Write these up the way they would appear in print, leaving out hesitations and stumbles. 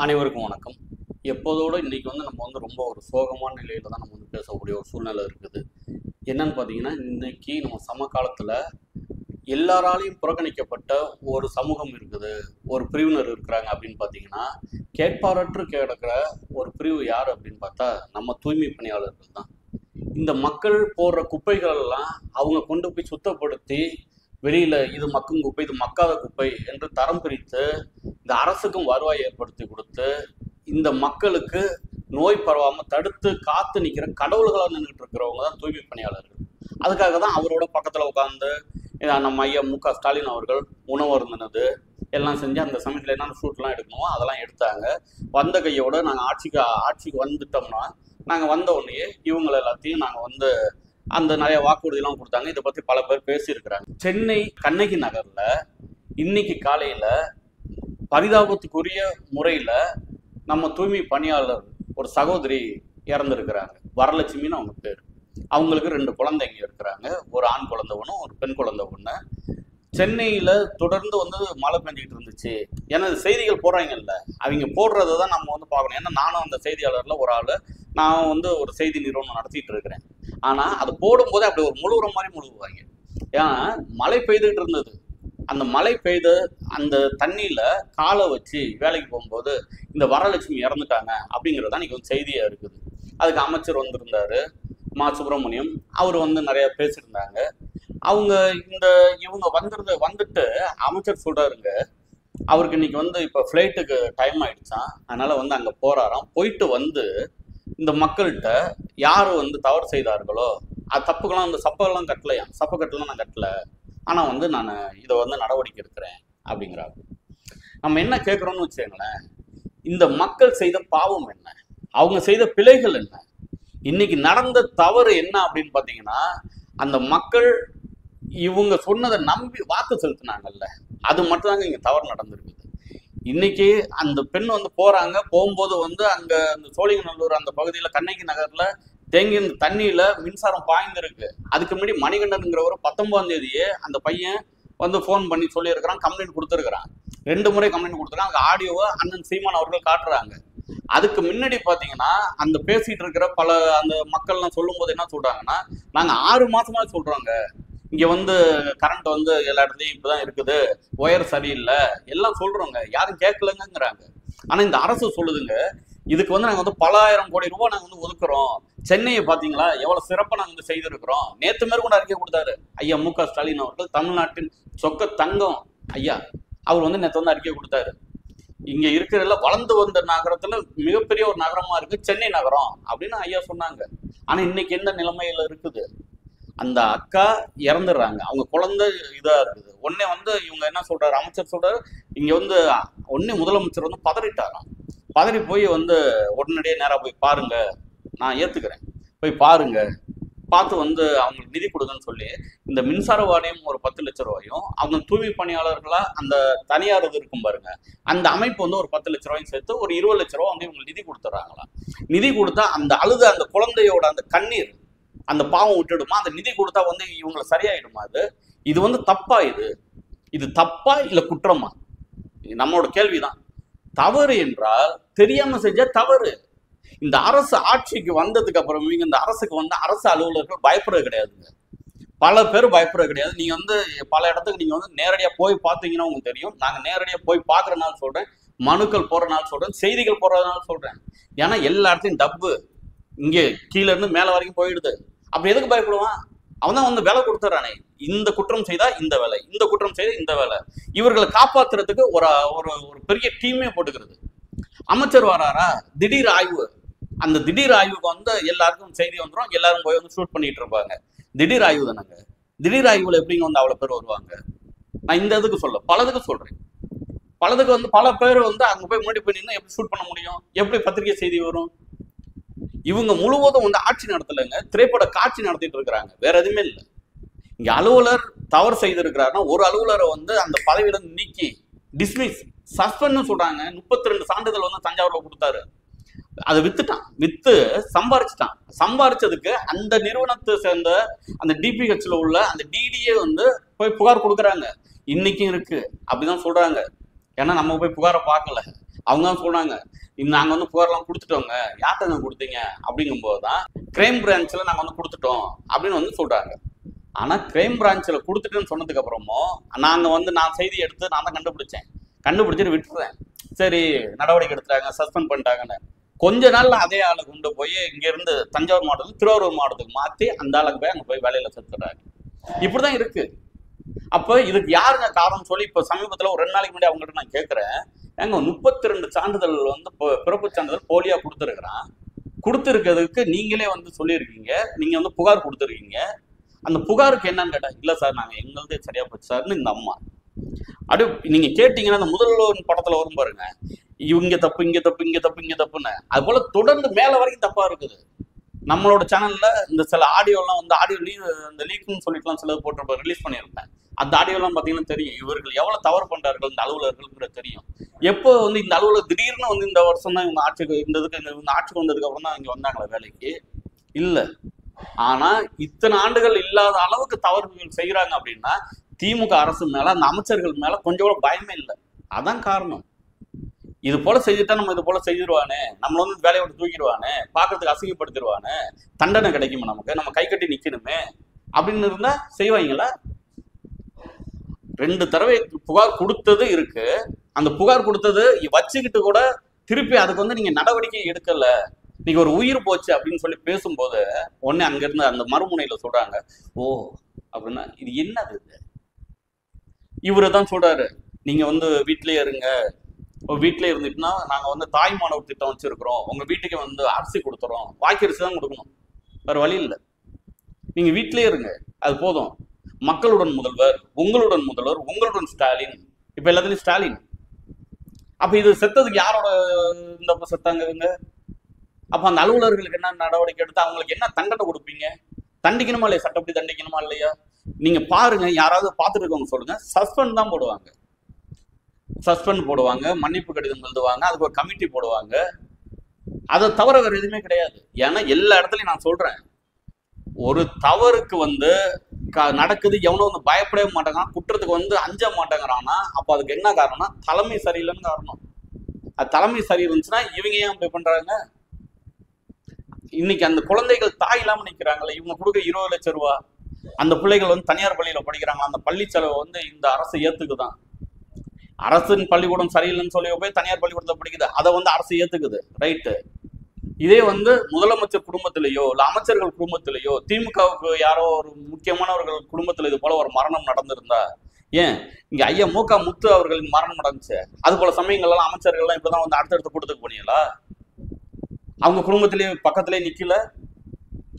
அனைவருக்கும் வணக்கம். எப்போதோட இன்னைக்கு நம்ம ரொம்ப ஒரு சோகமான நிலையில தான் நம்ம பேசக்கூடிய ஒரு சூழ்நிலை இருக்குது. என்னன்னு பார்த்தீங்கன்னா, இன்னைக்கு நம்ம சமகாலத்துல எல்லாராலையும் புறக்கணிக்கப்பட்ட ஒரு சமூகம் இருக்குது. ஒரு பிரிவினர் இருக்கிறாங்க அப்படின்னு பார்த்தீங்கன்னா, கேட்பாரற்று கிடக்கிற ஒரு பிரிவு யார் அப்படின்னு பார்த்தா, நம்ம தூய்மை பணியாளர்கள் தான். இந்த மக்கள் போடுற குப்பைகள் எல்லாம் அவங்க கொண்டு போய் சுத்தப்படுத்தி வெளியில இது மக்கும் குப்பை, இது மக்காத குப்பை என்று தரம் பிரித்து இந்த அரசுக்கும் வருவாய் ஏற்படுத்தி கொடுத்து இந்த மக்களுக்கு நோய் பரவாம தடுத்து காத்து நிற்கிற கடவுள்களாக நின்றுட்டு இருக்கிறவங்க தான் தூய்மை பணியாளர்கள். அதுக்காக தான் அவரோட பக்கத்துல உட்காந்து நம்ம ஐயா மு.க.ஸ்டாலின் அவர்கள் உணவு அருந்தினது எல்லாம் செஞ்சு அந்த சமயத்துல என்னென்ன ஷூட்லாம் எடுக்கணுமோ அதெல்லாம் எடுத்தாங்க. வந்த கையோட நாங்கள் ஆட்சிக்கு வந்துட்டோம்னா நாங்கள் வந்த உடனே இவங்களை எல்லாத்தையும் நாங்கள் அந்த நிறைய வாக்குறுதியெல்லாம் கொடுத்தாங்க. இதை பற்றி பல பேர் பேசியிருக்கிறாங்க. சென்னை கண்ணகி நகர்ல இன்னைக்கு காலையில பரிதாபத்துக்குரிய முறையில நம்ம தூய்மை பணியாளர் ஒரு சகோதரி இறந்துருக்கிறாங்க. வரலட்சுமின்னு அவங்க பேர். அவங்களுக்கு 2 குழந்தைங்க இருக்கிறாங்க. ஒரு ஆண் குழந்தை ஒன்று, ஒரு பெண் குழந்தை ஒன்று. சென்னையில தொடர்ந்து மழை பெஞ்சிட்டு இருந்துச்சு. ஏன்னா செய்திகள் போடுறாங்கல்ல, அவங்க போடுறதை தான் நம்ம பார்க்கணும். ஏன்னா நானும் அந்த செய்தியாளர்ல ஒரு ஆள். நான் ஒரு செய்தி நிறுவனம் நடத்திட்டு இருக்கிறேன். ஆனா அது போடும்போதே அப்படி ஒரு முழுகுற மாதிரி முழுகுவாங்க. ஏன்னா மழை பெய்துட்டு இருந்தது. அந்த மழை பெய்த அந்த தண்ணியில காலை வச்சு வேலைக்கு போகும்போது இந்த வரலட்சுமி இறந்துட்டாங்க அப்படிங்கிறது இன்னைக்கு செய்தியா இருக்குது. அதுக்கு அமைச்சர் வந்திருந்தாரு, மா சுப்பிரமணியம். அவர் நிறைய பேசியிருந்தாங்க. இவங்க வந்துட்டு அமைச்சர் சொல்றாருங்க, அவருக்கு இன்னைக்கு இப்ப ஃபிளைட்டுக்கு டைம் ஆயிடுச்சான். அதனால அங்க போறாராம். போயிட்டு இந்த மக்கள்கிட்ட யாரு தவறு செய்தார்களோ அது தப்புக்கெல்லாம் சப்பெல்லாம் கட்டலையாம். சப்ப கட்டலாம் நான் கட்டல, ஆனா நான் இதை நடவடிக்கை எடுக்கிறேன் அப்படிங்கிறாங்க. நம்ம என்ன கேட்குறோம்னு வச்சுக்கோங்களேன், இந்த மக்கள் செய்த பாவம் என்ன, அவங்க செய்த பிழைகள் என்ன, இன்னைக்கு நடந்த தவறு என்ன அப்படின்னு பார்த்தீங்கன்னா, அந்த மக்கள் இவங்க சொன்னதை நம்பி வாக்கு செலுத்தினாங்கல்ல, அது மட்டும் தாங்க இங்க தவறு நடந்திருக்குது. இன்னைக்கு அந்த பெண் போறாங்க. போகும்போது அங்க அந்த சோழிங்கநல்லூர் அந்த பகுதியில கண்ணகி நகர்ல தேங்கி தண்ணியில மின்சாரம் பாய்ந்திருக்கு. அதுக்கு முன்னாடி மணிகண்டன்ங்கிறவர் 19ஆம் தேதியே அந்த பையன் ஃபோன் பண்ணி சொல்லியிருக்கிறான், கம்ப்ளைண்ட் கொடுத்துருக்கிறான். 2 முறை கம்ப்ளைண்ட் கொடுத்துருக்கான். அங்க ஆடியோவை அண்ணன் சீமான் அவர்கள் காட்டுறாங்க. அதுக்கு முன்னாடி பாத்தீங்கன்னா அந்த பேசிட்டு இருக்கிற பல அந்த மக்கள்லாம் சொல்லும் போது என்ன சொல்றாங்கன்னா, நாங்க 6 மாசமா சொல்றோங்க, இங்க கரண்ட் எல்லா இடத்துலயும் இப்படிதான் இருக்குது, ஒயர் சரியில்லை எல்லாம் சொல்றோங்க, யாரும் கேட்கலங்கிறாங்க. ஆனா இந்த அரசு சொல்லுதுங்க, இதுக்கு நாங்க பல ஆயிரம் கோடி ரூபாய் நாங்க ஒதுக்குறோம். சென்னையை பாத்தீங்களா எவ்வளவு சிறப்பா நாங்க செய்திருக்கிறோம். நேத்து மேற்கொண்டு அறிக்கை கொடுத்தாரு ஐயா மு.க.ஸ்டாலின் அவர்கள், தமிழ்நாட்டின் சொக்க தங்கம் ஐயா. அவர் நேற்று அறிக்கை கொடுத்தாரு, இங்க இருக்கிற வளர்ந்து வந்த நகரத்துல மிகப்பெரிய ஒரு நகரமா இருக்கு சென்னை நகரம் அப்படின்னு ஐயா சொன்னாங்க. ஆனா இன்னைக்கு என்ன நிலைமையில இருக்குது, அந்த அக்கா இறந்துடுறாங்க, அவங்க குழந்தை இதா இருக்குது. உடனே இவங்க என்ன சொல்றாரு, அமைச்சர் சொல்றாரு, இங்க உடனே முதலமைச்சர் பதறிட்டாராம். பதறி போய் உடனடியே நேரா போய் பாருங்க, நான் ஏத்துக்கிறேன், போய் பாருங்க, பார்த்து அவங்களுக்கு நிதி கொடுங்கன்னு சொல்லி இந்த மின்சார வாரியம் ஒரு 10 லட்சம் ரூபாயும், அவங்க தூய்மை பணியாளர்களா அந்த தனியார் இது இருக்கும் பாருங்க, அந்த அமைப்பு ஒரு 10 லட்சம் ரூபாயும் சேர்த்து ஒரு 20 லட்சம் ரூபாய் இவங்களுக்கு நிதி கொடுத்துட்றாங்களாம். நிதி கொடுத்தா அந்த அழுத அந்த குழந்தையோட அந்த கண்ணீர் அந்த பாவம் விட்டுடுமா, அந்த நிதி கொடுத்தா இவங்களை சரியாயிடுமா? இது தப்பா? இது தப்பா இல்ல குற்றமா? நம்மளோட கேள்விதான். தவறு என்றால் தெரியாம செஞ்ச தவறு. இந்த அரசு ஆட்சிக்கு வந்ததுக்கு அப்புறம் இந்த அரசுக்கு அரசு அலுவலர்கள் பயப்படுறது கிடையாதுங்க. பல பேர் பயப்படுறது கிடையாது. நீங்க பல இடத்துக்கு நீங்க நேரடியா போய் பார்த்தீங்கன்னா உங்களுக்கு தெரியும். நாங்க நேரடியா போய் பார்க்கறதுனால சொல்றேன், மனுக்கள் போறதுனால சொல்றேன், செய்திகள் போறதுனால சொல்றேன். ஏன்னா எல்லா இடத்தையும் டப்பு இங்கே கீழே இருந்து மேல வரைக்கும் போயிடுது. அப்படி எதுக்கு பயப்படுவான்? அவன் தான் வேலை கொடுத்துறானே, இந்த குற்றம் செய்தா இந்த வேலை, இந்த குற்றம் செய்தா இந்த வேலை. இவர்களை காப்பாத்துறதுக்கு ஒரு ஒரு பெரிய டீமே போட்டுக்கிறது. அமைச்சர் வராரா, திடீர் ஆய்வு. அந்த திடீர் ஆய்வுக்கு எல்லாருக்கும் செய்தி வந்துடும், எல்லாரும் போய் ஷூட் பண்ணிட்டு இருப்பாங்க. திடீர் ஆய்வு தானங்க. திடீர் ஆய்வுல எப்படிங்க அவ்வளவு பேர் வருவாங்க? நான் இந்த இதுக்கு பலதுக்கு சொல்றேன். பலதுக்கு பல பேர் அங்க போய் முன்னாடி போய் நின்று எப்படி ஷூட் பண்ண முடியும்? எப்படி பத்திரிகை செய்தி வரும்? இவங்க முழுவதும் ஆட்சி நடத்தலைங்க, திரைப்பட காட்சி நடத்திட்டு இருக்கிறாங்க, வேற எதுவுமே இல்லை. இங்க அலுவலர் தவறு செய்திருக்கிறாருன்னா ஒரு அலுவலரை அந்த பதவியில நீக்கி டிஸ்மிஸ், சஸ்பெண்ட் சொல்றாங்க. 32 சான்றிதழ் தஞ்சாவூர்ல கொடுத்தாரு. அதை வித்து சம்பாரிச்சுட்டான். சம்பாரிச்சதுக்கு அந்த நிறுவனத்தை சேர்ந்த அந்த டிபிஹெச்ல உள்ள அந்த டிடிஏ போய் புகார் கொடுக்குறாங்க. இன்னைக்கும் இருக்கு, அப்படிதான் சொல்றாங்க. ஏன்னா நம்ம போய் புகாரை பார்க்கல. அவங்க தான் சொன்னாங்க, நாங்க வந்து புகார்லாம் கொடுத்துட்டோங்க. யார்கிட்ட கொடுத்தீங்க அப்படிங்கும்போது தான் கிரைம் பிரான்ச்சில் நாங்கள் வந்து கொடுத்துட்டோம் அப்படின்னு வந்து சொல்றாங்க. ஆனா கிரைம் பிரான்ச்சில் கொடுத்துட்டுன்னு சொன்னதுக்கு அப்புறமும் நாங்க வந்து நான் செய்தி எடுத்து நான் தான் கண்டுபிடிச்சிட்டு விட்டுறேன். சரி நடவடிக்கை எடுத்துட்டாங்க, சஸ்பெண்ட் பண்ணிட்டாங்கன்னு. கொஞ்ச நாள்ல அதே ஆளை கொண்டு போய் இங்க இருந்து தஞ்சாவூர் மாவட்டத்துக்கு திருவாரூர் மாவட்டத்துக்கு மாத்தி அந்த ஆளுக்கு போய் அங்க போய் வேலையில சேர்த்துறாங்க. இப்படிதான் இருக்கு. அப்ப இதுக்கு யாருங்க காரணம் சொல்லி இப்ப சமீபத்துல ஒரு 2 நாளைக்கு முன்னாடி அவங்ககிட்ட நான் கேட்கிறேன், ஏங்க 32 சான்றிதழ் வந்து பிறப்பு சான்றிதழ் போலியா கொடுத்துருக்கிறதுக்கு நீங்களே வந்து சொல்லியிருக்கீங்க, நீங்க வந்து புகார் கொடுத்துருக்கீங்க, அந்த புகாருக்கு என்னன்னு கேட்டா, இல்ல சார் நாங்க எங்களதே சரியா போச்சு சார்னு இந்த அம்மா. அப்படியே நீங்க கேட்டீங்கன்னா அந்த முதல்வன் படத்துல வரும் பாருங்க, இங்க தப்பு இங்க தப்பு இங்க தப்பு இங்க தப்புன்னு, அது போல தொடர்ந்து மேல வரைக்கும் தப்பா இருக்குது. நம்மளோட சேனல்ல இந்த சில ஆடியோலாம் வந்து ஆடியோ இந்த லீக்னு சொல்லிட்டுலாம் சில போட்டு ரிலீஸ் பண்ணியிருப்பேன். அந்த ஆடியோலாம் பார்த்தீங்கன்னா தெரியும் இவர்கள் எவ்வளவு தவறு பண்றார்கள் இந்த அலுவலர்கள் தெரியும். எப்போ வந்து இந்த அலுவலர் திடீர்னு வந்து இந்த வருஷம் தான் இவங்க ஆட்சிக்கு இந்த ஆட்சிக்கு வந்ததுக்கு அப்புறம் தான் இங்க வந்தாங்களா வேலைக்கு? இல்ல. ஆனா இத்தனை ஆண்டுகள் இல்லாத அளவுக்கு தவறுகள் செய்யறாங்க அப்படின்னா திமுக அரசு மேல அந்த அமைச்சர்கள் மேல கொஞ்சம் கூட பயமே இல்லை. அதான் காரணம். இது போல செஞ்சுட்டா நம்ம இது போல செஞ்சிருவானே, நம்மள வந்து வேலையை விட்டு தூக்கிடுவானே, பாக்குறதுக்கு அசிங்கப்படுத்திடுவானே, தண்டனை கிடைக்குமா நமக்கு, நம்ம கை கட்டி நிக்கணுமே அப்படின்னு இருந்தா செய்வாங்களா? 2 தடவை புகார் கொடுத்தது இருக்கு. அந்த புகார் கொடுத்தது வச்சுக்கிட்டு கூட திருப்பி அதுக்கு வந்து நீங்க நடவடிக்கை எடுக்கல, நீங்க ஒரு உயிர் போச்சு அப்படின்னு சொல்லி பேசும்போது உடனே அங்க இருந்து அந்த மறுமுனையில சொல்றாங்க, ஓ அப்படின்னா இது என்னது? இவரு தான் சொல்றாரு, நீங்க வந்து வீட்லயே இருங்க, வீட்டிலே இருந்துட்டுனா நாங்கள் வந்து தாய்மானவர் திட்டம் வச்சிருக்கிறோம், உங்க வீட்டுக்கு வந்து அரிசி கொடுத்துறோம், வாக்கரிசி தான் கொடுக்கணும், வேற வழி இல்லை, நீங்க வீட்டிலே இருங்க, அது போதும். மக்களுடன் முதல்வர், உங்களுடன் ஸ்டாலின், இப்ப எல்லாத்துலயும் ஸ்டாலின். அப்ப இது செத்ததுக்கு யாரோட இந்த செத்தாங்க? அப்ப அந்த அலுவலர்களுக்கு என்ன நடவடிக்கை எடுத்து அவங்களுக்கு என்ன தண்டனை கொடுப்பீங்க? தண்டிக்கணுமா இல்லையா? சட்டப்படி தண்டிக்கணுமா இல்லையா? நீங்க பாருங்க, யாராவது பார்த்துட்டு இருக்கவங்க சொல்லுங்க. சஸ்பெண்ட் தான் போடுவாங்க, மன்னிப்பு கடிதம் எழுதுவாங்க, அதுக்கு ஒரு கமிட்டி போடுவாங்க. அதை தவிர வேற எதுவுமே கிடையாது. ஏன்னா எல்லா இடத்துலையும் நான் சொல்றேன், ஒரு தவறுக்கு வந்து நடக்குது, எவனோ வந்து பயப்படவே மாட்டாங்க, குற்றத்துக்கு வந்து அஞ்ச மாட்டேங்கிறான்னா அப்ப அதுக்கு என்ன காரணம்னா தலைமை சரியில்லைன்னு காரணம். அது தலைமை சரி இருந்துச்சுன்னா இவங்க ஏன் இப்படி பண்றாங்க? இன்னைக்கு அந்த குழந்தைகள் தாய் இல்லாம நிக்கிறாங்களே, இவங்க கொடுக்க 20 லட்சம் ரூபாய், அந்த பிள்ளைகள் வந்து தனியார் பள்ளியில படிக்கிறாங்களா, அந்த பள்ளி செலவை வந்து இந்த அரசு ஏத்துக்குதான். அரசின் பள்ளிக்கூடம் சரியில்லைன்னு சொல்லி போய் தனியார் பள்ளிக்கூடத்தை படிக்குது, அதை வந்து அரசு ஏத்துக்குது, ரைட்டு. இதே வந்து முதலமைச்சர் குடும்பத்திலேயோ இல்ல அமைச்சர்கள் குடும்பத்திலேயோ திமுகவுக்கு யாரோ ஒரு முக்கியமானவர்கள் குடும்பத்துல இது போல ஒரு மரணம் நடந்திருந்தா, ஏன் இங்க ஐயா மூகா முத்து அவர்களின் மரணம் நடந்துச்சு, அது போல சமயங்கள்லாம் அமைச்சர்கள்லாம் இப்பதான் வந்து அடுத்தடுத்த கூட்டத்துக்கு போனீங்களா? அவங்க குடும்பத்திலேயே பக்கத்திலேயே நிக்கல,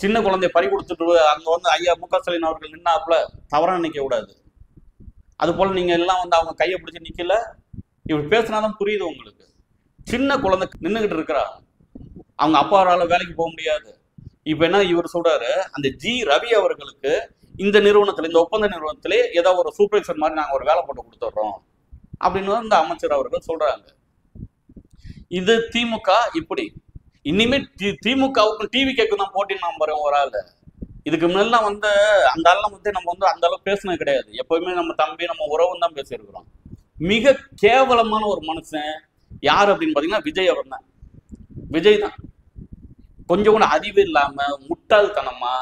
சின்ன குழந்தைய பறி கொடுத்துட்டு அங்க வந்து ஐயா முக ஸ்டாலின் அவர்கள் நின்னாப்புல தவறா நிக்க கூடாது. அது போல நீங்க எல்லாம் வந்து அவங்க கையை பிடிச்சி நிக்கல. இப்படி பேசினாதான் புரியுது உங்களுக்கு. சின்ன குழந்தை நின்றுகிட்டு இருக்கிறா, அவங்க அப்பாவால வேலைக்கு போக முடியாது. இப்ப என்ன இவர் சொல்றாரு, அந்த ஜி ரவி அவர்களுக்கு இந்த நிறுவனத்துல, இந்த ஒப்பந்த நிறுவனத்திலே ஏதோ ஒரு சூப்பர்வைசர் மாதிரி நாங்க ஒரு வேலை போட்டு கொடுத்துட்றோம் அப்படின்னு இந்த அமைச்சர் அவர்கள் சொல்றாங்க. இது திமுக இப்படி. இனிமே திமுகவுக்கு டிவி கேக்கு தான் போட்டின்னு நம்புறேன் ஒரு ஆளு. இதுக்கு முன்னெல்லாம் வந்து அந்த ஆள்லாம் வந்து நம்ம வந்து அந்த அளவுக்கு பேசினது கிடையாது. எப்பவுமே நம்ம தம்பி, நம்ம உறவுன்னு தான் பேசியிருக்கிறோம். மிக கேவலமான ஒரு மனுஷன் யார் அப்படின்னு பாத்தீங்கன்னா விஜய் அவர் தான். விஜய் தான் கொஞ்சம் கூட அறிவு இல்லாம, முட்டாள்தனமா,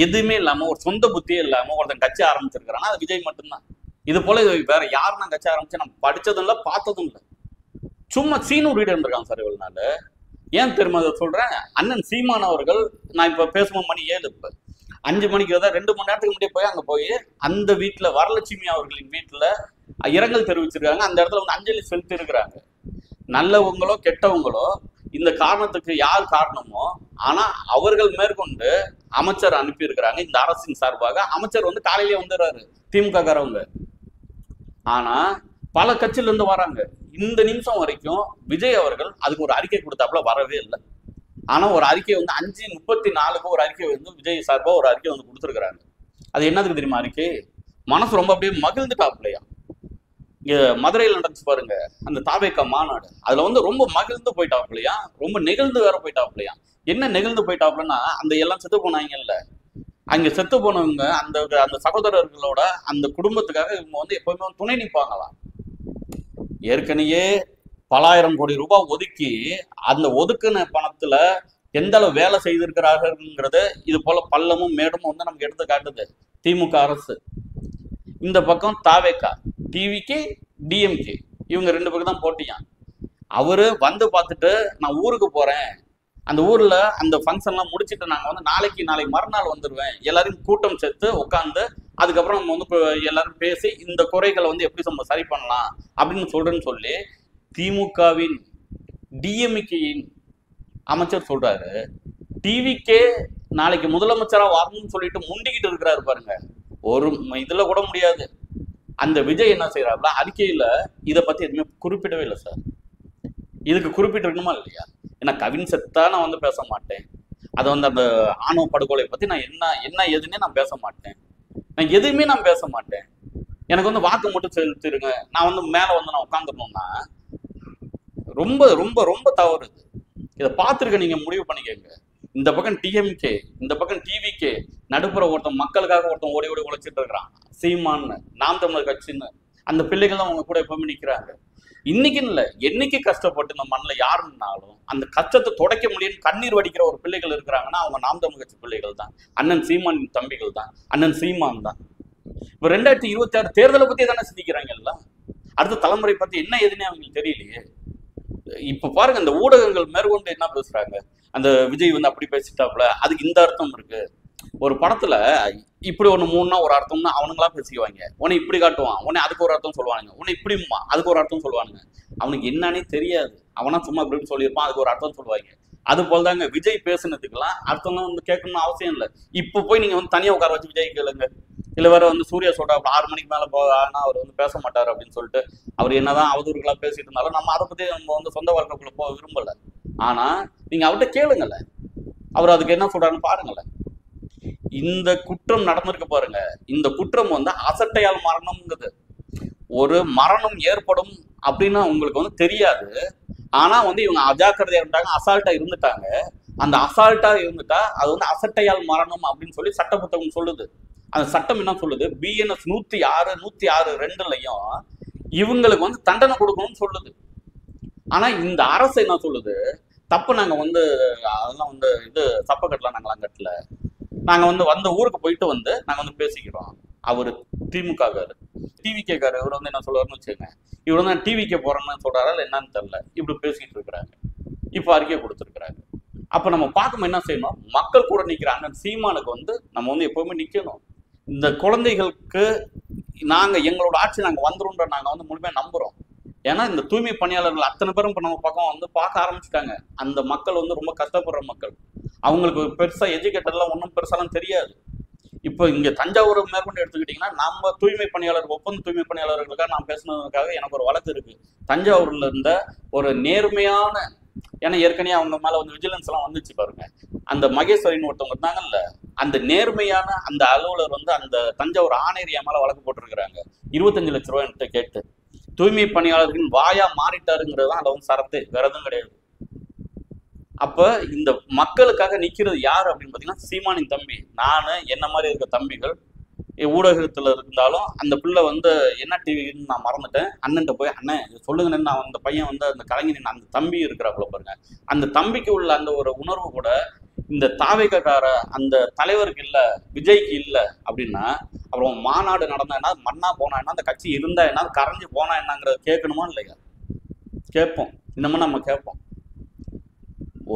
எதுவுமே இல்லாம, ஒரு சொந்த புத்தியே இல்லாம ஒருத்தன் கட்சி ஆரம்பிச்சிருக்கிறான்னா அது விஜய் மட்டும்தான். இது போல வேற யாரும் நான் கட்சி ஆரம்பிச்சு நம்ம படிச்சதும் இல்லை, பார்த்ததும் இல்லை. சும்மா சீனூர் வீடு இருந்திருக்காங்க சார் இவ்வளவு நாள். ஏன் தெரியுமா சொல்றேன்? அண்ணன் சீமான் அவர்கள், நான் இப்ப பேசும்போது மணி 7, இப்ப 5 மணிக்கு தான் 2 மணி நேரத்துக்கு முன்னாடி போய் அங்க போய் அந்த வீட்டுல வரலட்சுமி அவர்களின் வீட்டுல இரங்கல் தெரிவிச்சிருக்காங்க. அந்த இடத்துல வந்து அஞ்சலி செலுத்தி இருக்கிறாங்க. நல்லவங்களோ கெட்டவங்களோ இந்த காரணத்துக்கு யார் காரணமோ, ஆனா அவர்கள் மேற்கொண்டு அமைச்சர் அனுப்பி இருக்கிறாங்க. இந்த அரசின் சார்பாக அமைச்சர் வந்து காலையிலேயே வந்துடுறாரு, திமுக காரவங்க. ஆனா பல கட்சியில இருந்து வராங்க. இந்த நிமிஷம் வரைக்கும் விஜய் அவர்கள் அதுக்கு ஒரு அறிக்கை கொடுத்தாப்புல வரவே இல்லை. ஆனா ஒரு அறிக்கை வந்து 5:34 ஒரு அறிக்கை வந்து விஜய் சார்பா ஒரு அறிக்கை வந்து கொடுத்துருக்காங்க. அது என்னதுக்கு தெரியுமா அறிக்கை? மனசு ரொம்ப அப்படியே மகிழ்ந்துட்டாப்லையா. இங்க மதுரையில் நடந்துச்சு பாருங்க அந்த தாவேக்கா மாநாடு, அதுல வந்து ரொம்ப மகிழ்ந்து போயிட்டாப்லையா, ரொம்ப நெகிழ்ந்து வேற போயிட்டாப்லையா. என்ன நெகிழ்ந்து போயிட்டாப்லன்னா, அந்த எல்லாம் செத்து போனாங்கல்ல, அங்க செத்து போனவங்க அந்த சகோதரர்களோட அந்த குடும்பத்துக்காக இவங்க வந்து எப்பவுமே துணை நிற்பாங்களாம். ஏற்கனவே பலாயிரம் கோடி ரூபாய் ஒதுக்கி அந்த ஒதுக்குன பணத்துல எந்த அளவு வேலை செய்திருக்கிறார்கள்ங்கிறது இது போல பள்ளமும் மேடும் வந்து நமக்கு எடுத்து காட்டுது திமுக அரசு. இந்த பக்கம் தாவேகா, டிவிக்கு டிஎம்கே, இவங்க 2 பேருக்கு தான் போட்டியான். அவரு வந்து பார்த்துட்டு நான் ஊருக்கு போறேன், அந்த ஊர்ல அந்த ஃபங்க்ஷன்லாம் முடிச்சுட்டு நாங்க வந்து நாளைக்கு மறுநாள் வந்துடுவேன், எல்லாரையும் கூட்டம் சேர்த்து உட்காந்து அதுக்கப்புறம் நம்ம வந்து எல்லாரும் பேசி இந்த குறைகளை வந்து எப்படி நம்ம சரி பண்ணலாம் அப்படின்னு சொல்றேன்னு சொல்லி திமுகவின் டிஎம்கேயின் அமைச்சர் சொல்றாரு. டிவிக்கே நாளைக்கு முதலமைச்சரா வரணும்னு சொல்லிட்டு முண்டிக்கிட்டு இருக்கிறாரு பாருங்க. ஒரு இதுல கூட முடியாது. அந்த விஜய் என்ன செய்யறாருல, அறிக்கையில இதை பத்தி எதுவுமே குறிப்பிடவே இல்லை சார். இதுக்கு குறிப்பிட்டிருக்கணுமா இல்லையா? ஏன்னா கவின் செத்தா நான் வந்து பேச மாட்டேன், அதை வந்து அந்த ஆணவ படுகொலை பத்தி நான் என்ன எதுன்னே நான் பேச மாட்டேன், நான் எதுவுமே நான் பேச மாட்டேன், எனக்கு வந்து வாக்கு மட்டும் செலுத்திருங்க, நான் வந்து மேல வந்து நான் உட்காந்துடணும்னா ரொம்ப ரொம்ப ரொம்ப தவறு. இதை பார்த்துருக்க நீங்க முடிவு பண்ணிக்கங்க. இந்த பக்கம் டிஎம்கே, இந்த பக்கம் டிவிகே, நடுப்புற ஒருத்தன் மக்களுக்காக ஒருத்தன் ஓடி ஓடி உழைச்சிட்டு இருக்கிறான் சீமான்னு, நாம் தமிழர் கட்சின்னு. அந்த பிள்ளைகள் தான் அவங்க கூட எப்பவுமே நிற்கிறாங்க. இன்னைக்குன்னு இல்லை, என்னைக்கு கஷ்டப்பட்டு இந்த மண்ணில் யாருன்னாலும் அந்த கஷ்டத்தை துடைக்க முடியும் கண்ணீர் வடிக்கிற ஒரு பிள்ளைகள் இருக்கிறாங்கன்னா அவங்க நாம் தமிழ் கட்சி பிள்ளைகள் தான், அண்ணன் சீமானின் தம்பிகள் தான், அண்ணன் சீமான் தான். இப்போ 2026 தேர்தலை பத்தி தானே சிந்திக்கிறாங்க எல்லாம். அடுத்த தலைமுறை பத்தி என்ன எதுன்னே அவங்களுக்கு தெரியலையே. இப்ப பாருங்க, இந்த ஊடகங்கள் மேற்கொண்டு என்ன பேசுறாங்க, அந்த விஜய் வந்து அப்படி பேசிட்டாப்புல, அதுக்கு இந்த அர்த்தம் இருக்கு. ஒரு படத்துல இப்படி ஒண்ணு மூணுனா ஒரு அர்த்தம்னா அவனுங்களா பேசிக்குவாங்க, உன்னை இப்படி காட்டுவான், உன்னை அதுக்கு ஒரு அர்த்தம் சொல்லுவானுங்க, உன்னை இப்படிமா அதுக்கு ஒரு அர்த்தம் சொல்லுவானுங்க. அவனுக்கு என்னன்னே தெரியாது, அவனா சும்மா இப்படி சொல்லியிருப்பான், அதுக்கு ஒரு அர்த்தம் சொல்லுவாங்க. அது போலதாங்க விஜய் பேசுனதுக்கெல்லாம் அர்த்தம்லாம் வந்து கேட்கணும்னு அவசியம் இல்லை. இப்போ போய் நீங்க வந்து தனியா உட்கார வச்சு விஜய் கேளுங்க. இல்லை வேற வந்து சூர்யா சொல்றா 6 மணிக்கு மேல ஆனா அவர் வந்து பேச மாட்டார் அப்படின்னு சொல்லிட்டு அவர் என்னதான் அவதூறுகளா பேசிட்டு இருந்தாலும் நம்ம அதை பத்தி நம்ம வந்து சொந்த வாழ்க்கைக்குள்ள போக விரும்பல. ஆனா நீங்க அவர்கிட்ட கேளுங்கல்ல, அவர் அதுக்கு என்ன சொல்றாருன்னு பாருங்களேன். இந்த குற்றம் நடந்திருக்கு பாருங்க, இந்த குற்றம் வந்து அசட்டையால் மரணம்ங்கிறது. ஒரு மரணம் ஏற்படும் அப்படின்னா உங்களுக்கு வந்து தெரியாது, ஆனா வந்து இவங்க அஜாக்கிரதையா இருந்தாங்க, அசால்ட்டா இருந்துட்டாங்க. அந்த அசால்ட்டா இருந்துட்டா அது வந்து அசட்டையால் மரணம் அப்படின்னு சொல்லி சட்ட புத்தகம் சொல்லுது. அந்த சட்டம் என்ன சொல்லுது, BNS 106(2)லையும் இவங்களுக்கு வந்து தண்டனை கொடுக்கணும்னு சொல்லுது. ஆனா இந்த அரசு என்ன சொல்லுது, தப்பு நாங்க வந்து அதெல்லாம் வந்து இது தப்ப கட்டலாம், நாங்களாம் கட்டல, நாங்க வந்து வந்த ஊருக்கு போயிட்டு வந்து நாங்க வந்து பேசிக்கிறோம். அவரு திமுக காரு, டிவிகே காரு, இவர் வந்து என்ன சொல்றாருன்னு வச்சுக்கோங்க, இவர் வந்து டிவிகே போறேன்னு சொல்றாரா இல்லை என்னன்னு தெரியல, இப்படி பேசிட்டு இருக்கிறாங்க. இப்ப அறிக்கை கொடுத்துருக்குறாங்க. அப்ப நம்ம பார்க்கணும் என்ன செய்யணும், மக்கள் கூட நிக்கிற அண்ணன் சீமானுக்கு வந்து நம்ம வந்து எப்பவுமே நிக்கணும். இந்த குழந்தைகளுக்கு நாங்க எங்களோட ஆட்சி நாங்க வந்துரும்ன்ற நாங்க வந்து முழுமையா நம்புறோம். ஏன்னா இந்த தூய்மை பணியாளர்கள் அத்தனை பேரும் இப்ப நம்ம பக்கம் வந்து பார்க்க ஆரம்பிச்சுட்டாங்க. அந்த மக்கள் வந்து ரொம்ப கஷ்டப்படுற மக்கள், அவங்களுக்கு பெருசா எஜுகேட்டர்லாம் ஒன்றும் பெருசாலாம் தெரியாது. இப்போ இங்க தஞ்சாவூர் மேற்கொண்டு எடுத்துக்கிட்டீங்கன்னா, நம்ம தூய்மை பணியாளர் ஒப்பந்த தூய்மை பணியாளர்களுக்காக நான் பேசினதுக்காக எனக்கு ஒரு வழக்கு இருக்கு. தஞ்சாவூர்ல இருந்த ஒரு நேர்மையான, ஏன்னா ஏற்கனவே அவங்க மேல வந்து விஜிலன்ஸ் எல்லாம் வந்துச்சு பாருங்க, அந்த மகேஸ்வரின்னு ஒருத்தவங்க இருந்தாங்கல்ல, அந்த நேர்மையான அந்த அலுவலர் வந்து அந்த தஞ்சாவூர் ஆணையர் மேல வழக்கு போட்டிருக்கிறாங்க 25 லட்சம் ரூபாய் கேட்டு. தூய்மை பணியாளர்களின் வாயா மாறிட்டாருங்கிறது தான் அதை வந்து சரத்து, வேற எதுவும் கிடையாது. அப்ப இந்த மக்களுக்காக நிக்கிறது யாரு அப்படின்னு பாத்தீங்கன்னா சீமானின் தம்பி. நானு என்ன மாதிரி இருக்க தம்பிகள் ஊடகத்துல இருந்தாலும் அந்த பிள்ளை வந்து என்ன டிவின்னு நான் மறந்துட்டேன், அண்ணன்ட்ட போய் அண்ணன் சொல்லுங்கன்னு, நான் அந்த பையன் வந்து அந்த கலைஞரின் அந்த தம்பி இருக்கிறாப்புல பாருங்க, அந்த தம்பிக்கு உள்ள அந்த ஒரு உணர்வு கூட இந்த தாவேக்கார அந்த தலைவருக்கு இல்ல, விஜய்க்கு இல்ல அப்படின்னா அப்புறம் மாநாடு நடந்தா என்ன, மண்ணா போனா என்ன, அந்த கட்சி இருந்தா என்ன, கரைஞ்சு போனா என்னங்கிறத கேட்கணுமா இல்லையா? கேட்போம், இந்த மாதிரி நம்ம கேட்போம்.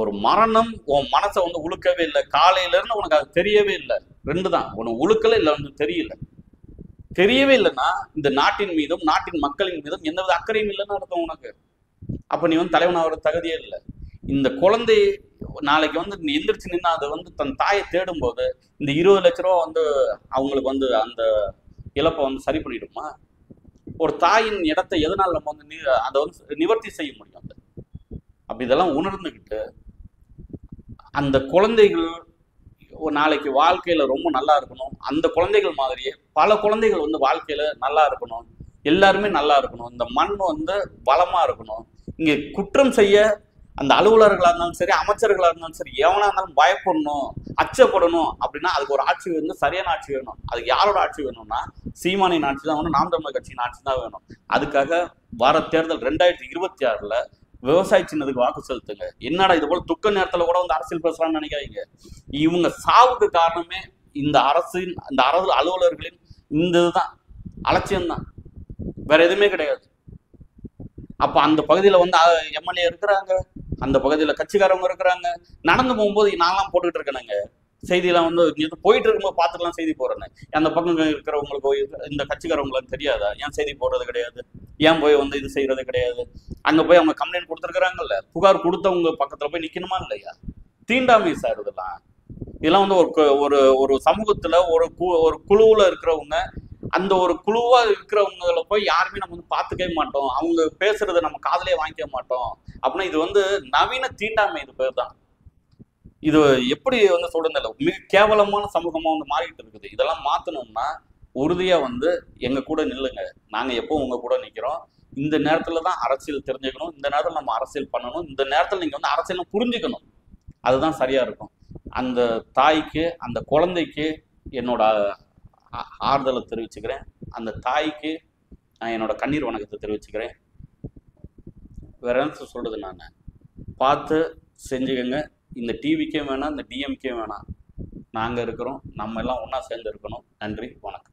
ஒரு மரணம் உன் மனசை வந்து உழுக்கவே இல்லை, காலையில இருந்து உனக்கு அது தெரியவே இல்லை, 2 தான், உனக்கு உழுக்கல இல்லை வந்து தெரியவே இல்லைன்னா இந்த நாட்டின் மீதும் நாட்டின் மக்களின் மீதும் எந்தவித அக்கறையும் இல்லைன்னு அர்த்தம் உனக்கு. அப்ப நீ வந்து தலைவன் ஆகிற தகுதியே இல்லை. இந்த குழந்தை நாளைக்கு வந்து எந்திரிச்சு நின்று அதை வந்து தன் தாயை தேடும் போது இந்த 20 லட்ச ரூபா வந்து அவங்களுக்கு வந்து அந்த இழப்பை வந்து சரி பண்ணிடுமா? ஒரு தாயின் இடத்தை எதனால நம்ம வந்து அதை வந்து நிவர்த்தி செய்ய முடியும்? அப்ப இதெல்லாம் உணர்ந்துகிட்டு அந்த குழந்தைகள் நாளைக்கு வாழ்க்கையில ரொம்ப நல்லா இருக்கணும், அந்த குழந்தைகள் மாதிரியே பல குழந்தைகள் வந்து வாழ்க்கையில நல்லா இருக்கணும், எல்லாருமே நல்லா இருக்கணும், இந்த மண் வந்து வளமா இருக்கணும், இங்க குற்றம் செய்ய அந்த அலுவலர்களாக இருந்தாலும் சரி, அமைச்சர்களாக இருந்தாலும் சரி, எவனா இருந்தாலும் பயப்படணும், அச்சப்படணும் அப்படின்னா அதுக்கு ஒரு ஆட்சி வந்து சரியான ஆட்சி வேணும். அதுக்கு யாரோட ஆட்சி வேணும்னா சீமானின் ஆட்சி தான் வேணும், நாம் தமிழர் கட்சியின் ஆட்சி தான் வேணும். அதுக்காக வர தேர்தல் 2026ல் விவசாய சின்னதுக்கு வாக்கு செலுத்துங்க. என்னடா இது போல துக்க நேரத்துல கூட வந்து அரசியல் பேசலாம்னு நினைக்காதீங்க. இவங்க சாவுக்கு காரணமே இந்த அரசின், இந்த அரசு அலுவலர்களின் இந்த இதுதான், அலட்சியம்தான், வேற எதுவுமே கிடையாது. அப்ப அந்த பகுதியில வந்து எம்எல்ஏ இருக்கிறாங்க, அந்த பகுதியில கட்சிக்காரவங்க இருக்கிறாங்க. நடந்து போகும்போது நான்லாம் போட்டுக்கிட்டு இருக்கேனுங்க செய்தியெல்லாம் வந்து போயிட்டு இருக்கும்போது பார்த்துக்கலாம் செய்தி போடுறேன்னு. அந்த பக்கம் இருக்கிறவங்களுக்கு இந்த கட்சிக்காரவங்களுக்கு தெரியாதா? ஏன் செய்தி போடுறது கிடையாது? ஏன் போய் வந்து இது செய்யறது கிடையாது? அங்க போய் அவங்க கம்ப்ளைண்ட் கொடுத்துருக்குறாங்கல்ல, புகார் கொடுத்தவங்க பக்கத்துல போய் நிக்கணுமா இல்லையா? தீண்டாமை சார் இதெல்லாம் வந்து ஒரு சமூகத்துல ஒரு குழுவுல இருக்கிறவங்க, அந்த ஒரு குழுவா இருக்கிறவங்களை போய் யாருமே நம்ம வந்து பார்த்துக்கவே மாட்டோம், அவங்க பேசுறதை நம்ம காதலே வாங்கிக்க மாட்டோம் அப்படின்னா இது வந்து நவீன தீண்டாமை. இது பேர் தான். இது எப்படி வந்து சொல்றதில்ல, மிக கேவலமான சமூகமா வந்து மாறிட்டு இருக்குது. இதெல்லாம் மாத்தணும்னா உறுதியா வந்து எங்க கூட நில்லுங்க. நாங்க எப்பவும் உங்க கூட நிக்கிறோம். இந்த நேரத்துல தான் அரசியல் தெரிஞ்சுக்கணும், இந்த நேரத்துல நம்ம அரசியல் பண்ணணும், இந்த நேரத்துல நீங்க வந்து அரசியலை புரிஞ்சுக்கணும். அதுதான் சரியா இருக்கும். அந்த தாய்க்கு, அந்த குழந்தைக்கு என்னோட ஆறுதலை தெரிவிச்சுக்கிறேன். அந்த தாய்க்கு நான் என்னோட கண்ணீர் வணக்கத்தை தெரிவிச்சுக்கிறேன். வேற என்ன சொல்றது, நான் பார்த்து செஞ்சுக்கங்க. இந்த டிவிக்கே வேணாம், இந்த டிஎம்கே வேணாம், நாங்கள் இருக்கிறோம். நம்ம எல்லாம் ஒன்றா சேர்ந்து இருக்கணும். நன்றி, வணக்கம்.